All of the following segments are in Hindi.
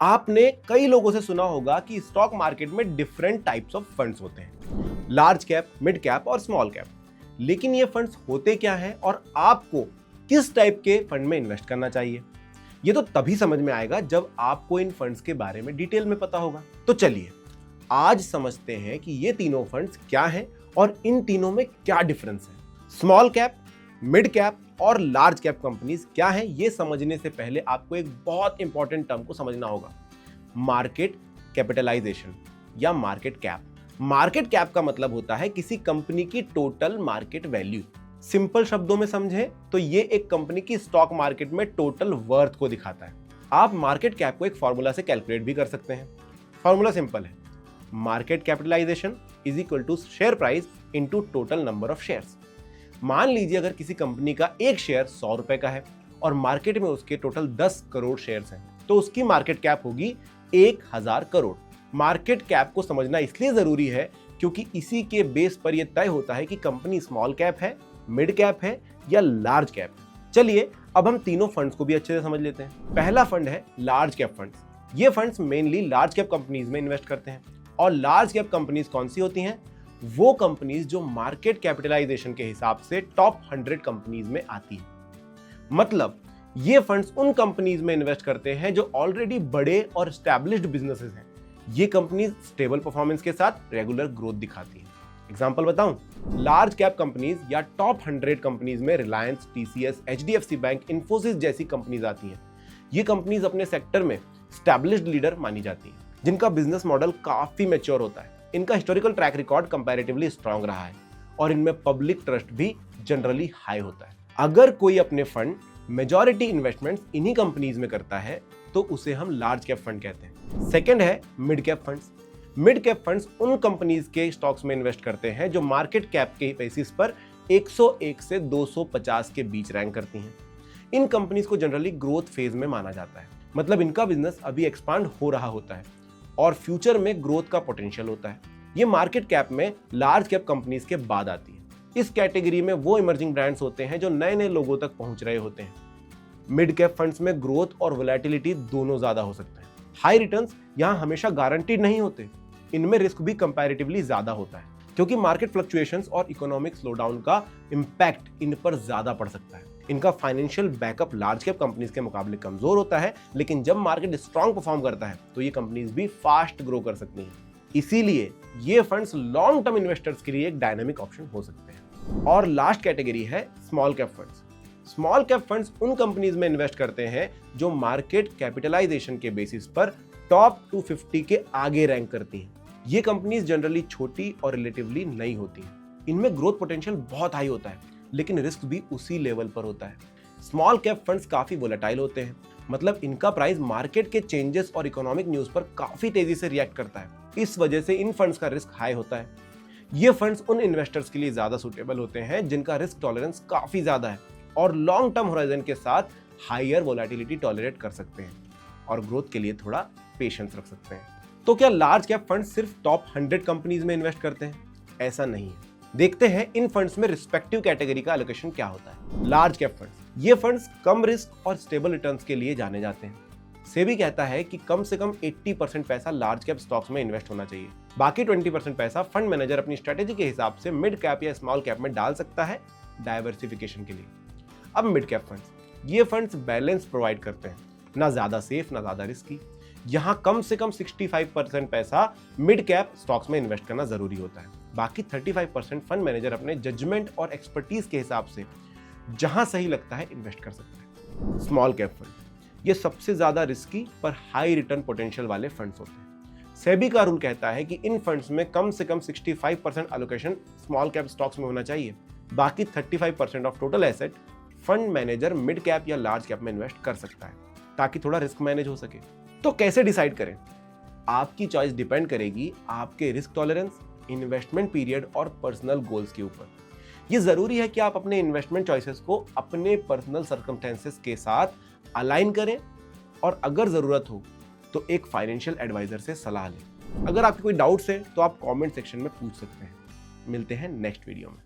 आपने कई लोगों से सुना होगा कि स्टॉक मार्केट में डिफरेंट टाइप्स ऑफ फंड्स होते हैं, लार्ज कैप, मिड कैप और स्मॉल कैप। लेकिन ये फंड्स होते क्या हैं और आपको किस टाइप के फंड में इन्वेस्ट करना चाहिए, ये तो तभी समझ में आएगा जब आपको इन फंड्स के बारे में डिटेल में पता होगा। तो चलिए आज समझते हैं कि ये तीनों फंड्स क्या हैं और इन तीनों में क्या डिफरेंस है। स्मॉल कैप, मिड कैप और लार्ज कैप कंपनीज क्या है, ये समझने से पहले आपको एक बहुत इंपॉर्टेंट टर्म को समझना होगा, मार्केट कैपिटलाइजेशन या मार्केट कैप। मार्केट कैप का मतलब होता है किसी कंपनी की टोटल मार्केट वैल्यू। सिंपल शब्दों में समझे तो ये एक कंपनी की स्टॉक मार्केट में टोटल वर्थ को दिखाता है। आप मार्केट कैप को एक फॉर्मूला से कैलकुलेट भी कर सकते हैं। फॉर्मूला सिंपल है, market capitalisation is equal to share price into total number of shares. मान लीजिए अगर किसी कंपनी का एक शेयर 100 रुपए का है और मार्केट में उसके टोटल 10 करोड़ शेयर्स हैं, तो उसकी मार्केट कैप होगी 1000 करोड़। मार्केट कैप को समझना इसलिए जरूरी है क्योंकि इसी के बेस पर यह तय होता है कि कंपनी स्मॉल कैप है, मिड कैप है या लार्ज कैप है। चलिए अब हम तीनों फंड्स को भी अच्छे से समझ लेते हैं। पहला फंड है लार्ज कैप फंड्स। ये funds mainly large cap companies में इन्वेस्ट करते हैं। और लार्ज कैप कंपनीज कौन सी होती हैं? वो कंपनीज जो मार्केट कैपिटलाइजेशन के हिसाब से टॉप 100 कंपनीज में आती है। मतलब ये फंड्स उन कंपनीज में इन्वेस्ट करते हैं जो ऑलरेडी बड़े और एस्टैब्लिश्ड बिजनेसेस हैं। ये कंपनीज स्टेबल परफॉर्मेंस के साथ रेगुलर ग्रोथ दिखाती हैं। एग्जांपल बताऊं, लार्ज कैप कंपनीज या टॉप 100 कंपनीज में Reliance, TCS, HDFC bank, Infosys जैसी कंपनीज आती हैं। ये कंपनीज अपने सेक्टर में एस्टैब्लिश्ड लीडर मानी जाती हैं, जिनका बिजनेस मॉडल काफी मैच्योर होता है। इनका historical track record comparatively strong रहा है और इनमें पब्लिक ट्रस्ट भी जनरली हाई होता है। अगर कोई अपने फंड मेजॉरिटी इन्वेस्टमेंट्स इन्हीं कंपनीज में करता है तो उसे हम लार्ज कैप फंड कहते हैं। सेकंड है mid cap funds. Mid cap funds उन कंपनीज के स्टॉक्स में इन्वेस्ट करते हैं जो मार्केट कैप के बेसिस पर 101 से 250 के बीच रैंक करती हैं। इन कंपनीज को जनरली ग्रोथ फेज में माना जाता है, मतलब इनका बिजनेस अभी एक्सपांड हो रहा होता है और फ्यूचर में ग्रोथ का पोटेंशियल होता है। ये मार्केट कैप में लार्ज कैप कंपनीज के बाद आती है। इस कैटेगरी में वो इमर्जिंग ब्रांड्स होते हैं जो नए नए लोगों तक पहुंच रहे होते हैं। मिड कैप फंड्स में ग्रोथ और वोलेटिलिटी दोनों ज्यादा हो सकते हैं। हाई रिटर्न्स यहां हमेशा गारंटीड नहीं होते, इनमें रिस्क भी कंपैरेटिवली ज्यादा होता है क्योंकि मार्केट फ्लक्चुएशंस और इकोनॉमिक स्लोडाउन का इंपैक्ट इन पर ज्यादा पड़ सकता है। इनका financial backup large cap companies के मुकाबले कमजोर होता है, लेकिन जब मार्केट स्ट्रांग परफॉर्म करता है तो ये कंपनीज भी फास्ट ग्रो कर सकती हैं। इसीलिए ये फंड्स लॉन्ग टर्म इन्वेस्टर्स के लिए एक डायनामिक ऑप्शन हो सकते हैं। और लास्ट कैटेगरी है small cap funds. Small cap funds उन कंपनीज में इन्वेस्ट करते हैं जो मार्केट कैपिटलाइजेशन के बेसिस पर टॉप 250 के आगे रैंक करती हैं। ये कंपनीज जनरली छोटी और रिलेटिवली नई होती हैं। इनमें ग्रोथ पोटेंशियल बहुत हाई होता है, लेकिन रिस्क भी उसी लेवल पर होता है। स्मॉल कैप फंड्स काफी वोलेटाइल होते हैं, मतलब इनका प्राइस मार्केट के चेंजेस और इकोनॉमिक न्यूज पर काफी तेजी से रिएक्ट करता है। इस वजह से इन फंड्स का रिस्क हाई होता है। ये फंड्स उन इन्वेस्टर्स के लिए ज्यादा सुटेबल होते हैं जिनका रिस्क टॉलरेंस काफी ज्यादा है और लॉन्ग टर्म होराइजन के साथ हायर वोलेटिलिटी टॉलरेट कर सकते हैं और ग्रोथ के लिए थोड़ा पेशेंस रख सकते हैं। तो क्या लार्ज कैप फंड सिर्फ टॉप 100 कंपनीज में इन्वेस्ट करते हैं? ऐसा नहीं है। देखते हैं इन फंड्स में रिस्पेक्टिव कैटेगरी का एलोकेशन क्या होता है। लार्ज कैप फंड्स, ये फंड्स कम रिस्क और स्टेबल रिटर्न्स के लिए जाने जाते हैं। सेबी कहता है कि कम से कम 80% पैसा लार्ज कैप स्टॉक्स में इन्वेस्ट होना चाहिए। बाकी 20% पैसा फंड मैनेजर अपनी स्ट्रेटेजी के हिसाब से मिड कैप या स्मॉल कैप में डाल सकता है डाइवर्सिफिकेशन के लिए। अब मिड कैप फंड्स, ये फंड्स बैलेंस प्रोवाइड करते हैं, ना ज्यादा सेफ ना ज्यादा रिस्की। यहां कम से कम 65% पैसा मिड कैप स्टॉक्स में इन्वेस्ट करना जरूरी होता है। बाकी 35% फंड मैनेजर अपने जजमेंट और एक्सपर्टीज के हिसाब से जहां सही लगता है इन्वेस्ट कर सकता है। स्मॉल कैप फंड, ये सबसे ज्यादा रिस्की पर हाई रिटर्न पोटेंशियल वाले फंड्स होते हैं। सेबी का रूल कहता है कि इन फंड्स में कम से कम 65% एलोकेशन स्मॉल कैप स्टॉक्स में होना चाहिए। बाकी 35% of total asset fund manager mid cap या लार्ज कैप में इन्वेस्ट कर सकता है ताकि थोड़ा रिस्क मैनेज हो सके। तो कैसे डिसाइड करें? आपकी चॉइस डिपेंड करेगी आपके रिस्क टॉलरेंस, इन्वेस्टमेंट पीरियड और पर्सनल गोल्स के ऊपर। ये जरूरी है कि आप अपने इन्वेस्टमेंट चॉइसेस को अपने पर्सनल सर्कमस्टेंसेस के साथ अलाइन करें और अगर जरूरत हो तो एक फाइनेंशियल एडवाइजर से सलाह लें। अगर आपके कोई डाउट्स हैं तो आप कमेंट सेक्शन में पूछ सकते हैं। मिलते हैं नेक्स्ट वीडियो में।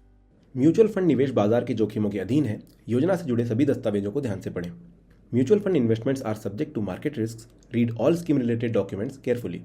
म्यूचुअल फंड निवेश बाजार के जोखिमों के अधीन है। योजना से जुड़े सभी दस्तावेजों को ध्यान से पढ़ें। Mutual fund investments are subject to market risks. Read all scheme related documents carefully.